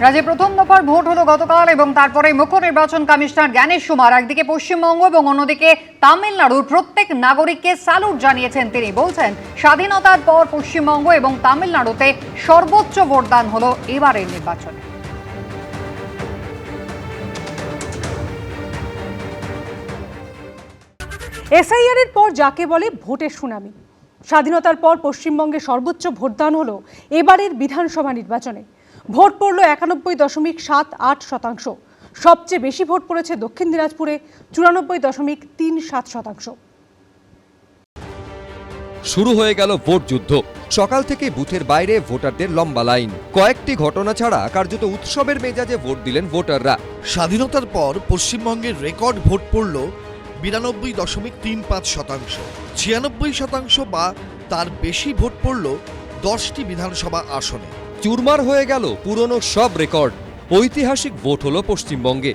রাজ্যে প্রথম দফার ভোট হলো গতকাল এবং তারপরে মুখ্য নির্বাচন কমিশনার জ্ঞানেশ কুমার একদিকে পশ্চিমবঙ্গ এবং অন্যদিকে তামিলনাড়ুর প্রত্যেক নাগরিককে স্যালুট জানিয়েছেন। তিনি বলছেন, স্বাধীনতার পর পশ্চিমবঙ্গ এবং তামিলনাড়ুতে সর্বোচ্চ ভোটদান হলো এবারের নির্বাচনে। এসআইআর এর পর যাকে বলে ভোটের সুনামি, স্বাধীনতার পর পশ্চিমবঙ্গে সর্বোচ্চ ভোটদান হলো এবারের বিধানসভা নির্বাচনে। ভোট পড়ল 91.78%। সবচেয়ে বেশি ভোট পড়েছে দক্ষিণ দিনাজপুরে 94.37%। শুরু হয়ে গেল ভোট যুদ্ধ। সকাল থেকে বুথের বাইরে ভোটারদের লম্বা লাইন। কয়েকটি ঘটনা ছাড়া কার্যত উৎসবের মেজাজে ভোট দিলেন ভোটাররা। স্বাধীনতার পর পশ্চিমবঙ্গের রেকর্ড ভোট পড়ল 92.35%। 96% বা তার বেশি ভোট পড়ল 10টি বিধানসভা আসনে। চুরমার হয়ে গেল পুরনো সব রেকর্ড। ঐতিহাসিক ভোট হলো পশ্চিমবঙ্গে।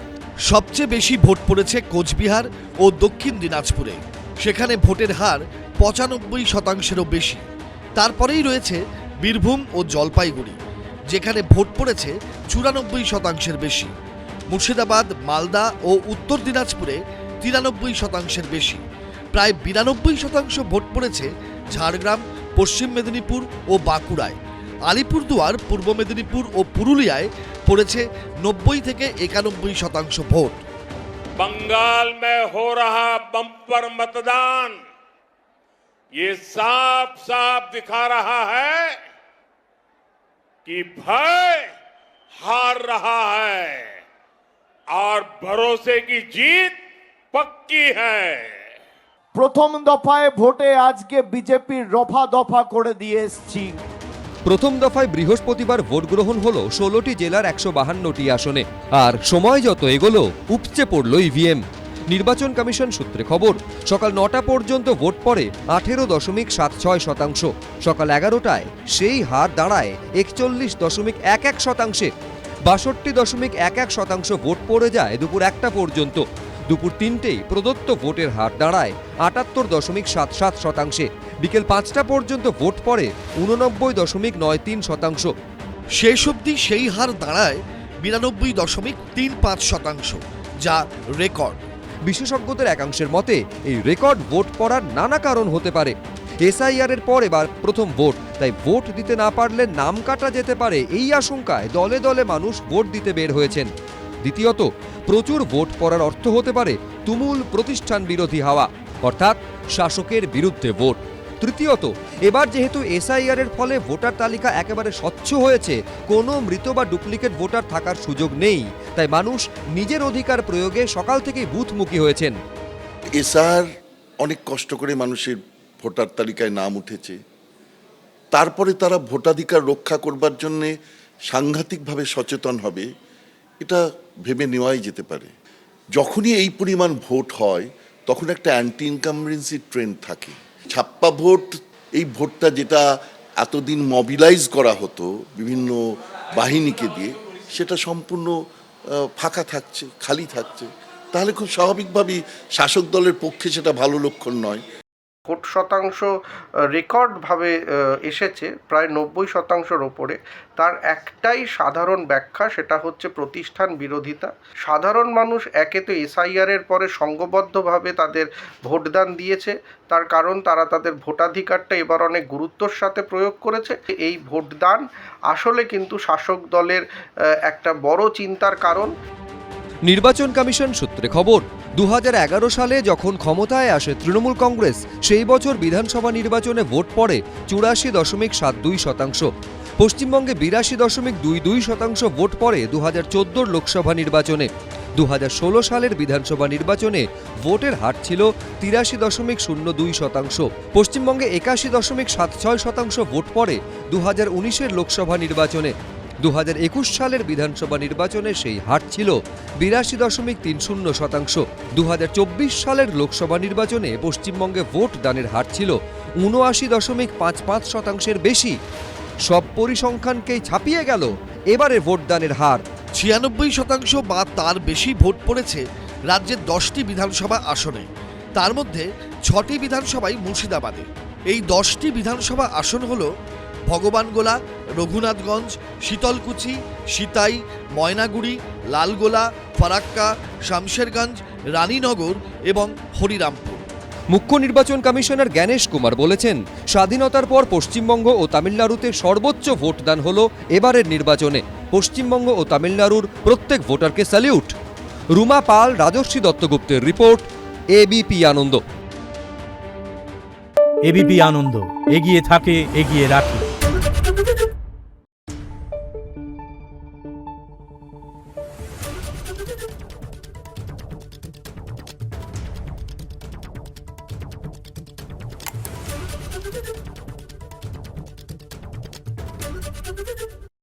সবচেয়ে বেশি ভোট পড়েছে কোচবিহার ও দক্ষিণ দিনাজপুরে। সেখানে ভোটের হার 95%-এরও বেশি। তারপরেই রয়েছে বীরভূম ও জলপাইগুড়ি, যেখানে ভোট পড়েছে 94%-এর বেশি। মুর্শিদাবাদ, মালদা ও উত্তর দিনাজপুরে 93%-এর বেশি। প্রায় 92% ভোট পড়েছে ঝাড়গ্রাম, পশ্চিম মেদিনীপুর ও বাঁকুড়ায়। আলিপুরদুয়ার, পূর্ব মেদিনীপুর ও পুরুলিয়ায় পড়েছে 90 থেকে 91% ভোট। बंगाल में हो रहा बम्पर मतदान ये साफ साफ दिखा रहा है कि भय हार रहा है और भरोसे की जीत पक्की है। প্রথম দফায় ভোটে আজকে বিজেপির রফা দফা করে দিয়ে এসেছি। প্রথম দফায় বৃহস্পতিবার ভোট গ্রহণ হলো 16টি জেলার 152টি আসনে। আর সময় যত এগোলো উপচে পড়ল ইভিএম। নির্বাচন কমিশন সূত্রে খবর, সকাল 9টা পর্যন্ত ভোট পড়ে 18.76%। সকাল 11টায় সেই হার দাঁড়ায় 41.11%। 62.11% ভোট পড়ে যায় দুপুর 1টা পর্যন্ত। দুপুর 3টেই প্রদত্ত ভোটের হার দাঁড়ায় 78.77%। বিকেল 5টা পর্যন্ত ভোট পড়ে 89.93%। শেষ অবধি সেই হার দাঁড়ায় 92.35%, যা রেকর্ড। বিশেষজ্ঞদের একাংশের মতে এই রেকর্ড ভোট পড়ার নানা কারণ হতে পারে। এসআইআর এর পর এবার প্রথম ভোট, তাই ভোট দিতে না পারলে নাম কাটা যেতে পারে, এই আশঙ্কায় দলে দলে মানুষ ভোট দিতে বের হয়েছেন। দ্বিতীয়ত, প্রচুর ভোট পড়ার অর্থ হতে পারে তুমুল প্রতিষ্ঠান বিরোধী হাওয়া, অর্থাৎ শাসকের বিরুদ্ধে ভোট। তৃতীয়ত, এবার যেহেতু এসআইআর এর ফলে ভোটার তালিকা একেবারে স্বচ্ছ হয়েছে, কোনো মৃত বা ডুপ্লিকেট ভোটার থাকার সুযোগ নেই, তাই মানুষ নিজের অধিকার প্রয়োগে সকাল থেকেই বুথমুখী হয়েছেন। এসআইআর অনেক কষ্ট করে মানুষের ভোটার তালিকায় নাম উঠেছে, তারপরে তারা ভোটাধিকার রক্ষা করবার জন্যে সাংঘাতিকভাবে সচেতন হবে, এটা ভেবে নেওয়াই যেতে পারে। যখনই এই পরিমাণ ভোট হয় তখন একটা অ্যান্টি ইনকামবেন্সি ট্রেন্ড থাকে। ছাপ্পা ভোট, এই ভোটটা যেটা এতদিন মবিলাইজ করা হতো বিভিন্ন বাহিনীকে দিয়ে, সেটা সম্পূর্ণ ফাঁকা থাকছে, খালি থাকছে। তাহলে খুব স্বাভাবিকভাবেই শাসক দলের পক্ষে সেটা ভালো লক্ষণ নয়। ভোট শতাংশ রেকর্ডভাবে এসেছে প্রায় 90%-র ওপরে। তার একটাই সাধারণ ব্যাখ্যা, সেটা হচ্ছে প্রতিষ্ঠান বিরোধিতা। সাধারণ মানুষ একে তো এসআইআর-এর পরে সংঘবদ্ধভাবে তাদের ভোটদান দিয়েছে, তার কারণ তারা তাদের ভোটাধিকারটা এবার অনেক গুরুত্বর সাথে প্রয়োগ করেছে। এই ভোটদান আসলে কিন্তু শাসক দলের একটা বড় চিন্তার কারণ। নির্বাচন কমিশন সূত্রে খবর, 2011 সালে যখন ক্ষমতায় আসে তৃণমূল কংগ্রেস, সেই বছর বিধানসভা নির্বাচনে ভোট পড়ে 84.72%। পশ্চিমবঙ্গে 82.22% ভোট পড়ে 2014 লোকসভা নির্বাচনে। 2016 সালের বিধানসভা নির্বাচনে ভোটের হার ছিল 83.02%। পশ্চিমবঙ্গে 81.76% ভোট পড়ে 2019 লোকসভা নির্বাচনে। 2021 সালের বিধানসভা নির্বাচনে সেই হার ছিল 82.30%। 2024 সালের লোকসভা নির্বাচনে পশ্চিমবঙ্গে ভোট দানের হার ছিল 79.55%-এর বেশি। সব পরিসংখ্যানকেই ছাপিয়ে গেল এবারে ভোটদানের হার। 96% বা তার বেশি ভোট পড়েছে রাজ্যের 10টি বিধানসভা আসনে। তার মধ্যে 6টি বিধানসভাই মুর্শিদাবাদে। এই 10টি বিধানসভা আসন হল ভগবানগোলা, রঘুনাথগঞ্জ, শীতলকুচি, সিতাই, ময়নাগুড়ি, লালগোলা, ফারাক্কা, শামশেরগঞ্জ, রানীনগর এবং হরিরামপুর। মুখ্য নির্বাচন কমিশনার জ্ঞানেশ কুমার বলেছেন, স্বাধীনতার পর পশ্চিমবঙ্গ ও তামিলনাড়ুতে সর্বোচ্চ ভোটদান হলো এবারের নির্বাচনে। পশ্চিমবঙ্গ ও তামিলনাড়ুর প্রত্যেক ভোটারকে স্যালিউট। রুমা পাল, রাজস্বী দত্তগুপ্তের রিপোর্ট, এবিপি আনন্দ। এবিপি আনন্দ, এগিয়ে থাকে, এগিয়ে রাখে।